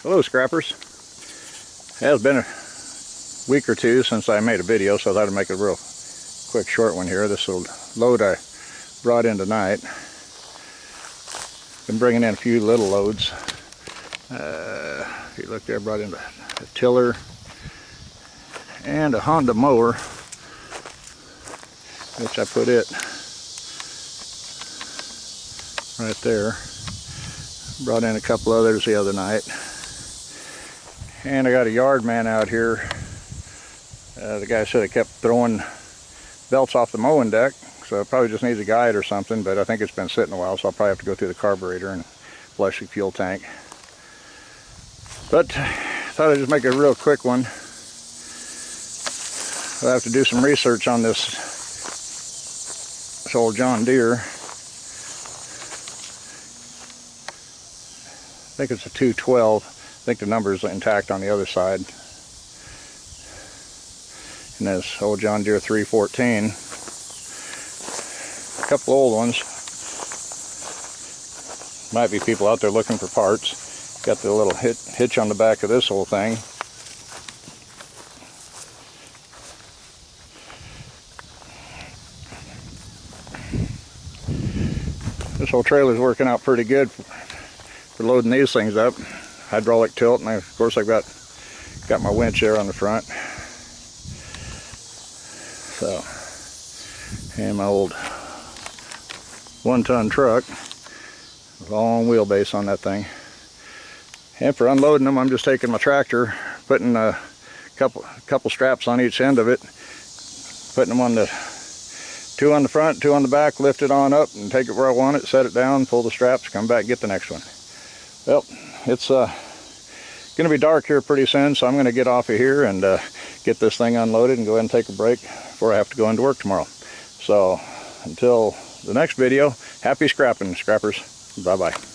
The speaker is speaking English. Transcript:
Hello scrappers. It has been a week or two since I made a video, so I thought I'd make a real quick short one here. This little load I brought in tonight. Been bringing in a few little loads. If you look there, I brought in a tiller and a Honda mower, which I put it right there. Brought in a couple others the other night. And I got a yard man out here. The guy said I kept throwing belts off the mowing deck, so it probably just needs a guide or something, but I think it's been sitting a while, so I'll probably have to go through the carburetor and flush the fuel tank. But I thought I'd just make a real quick one. I'll have to do some research on this old John Deere. I think it's a 212. I think the number is intact on the other side. And this old John Deere 314. A couple old ones. Might be people out there looking for parts. Got the little hitch on the back of this whole thing. This whole trailer is working out pretty good for loading these things up. Hydraulic tilt, and of course I've got my winch there on the front. So, and my old 1-ton truck, long wheelbase on that thing. And for unloading them, I'm just taking my tractor, putting a couple straps on each end of it, putting them on the 2 on the front, 2 on the back, lift it on up, and take it where I want it, set it down, pull the straps, come back, get the next one. Well, it's going to be dark here pretty soon, so I'm going to get off of here and get this thing unloaded and go ahead and take a break before I have to go into work tomorrow. So until the next video, happy scrapping, scrappers. Bye-bye.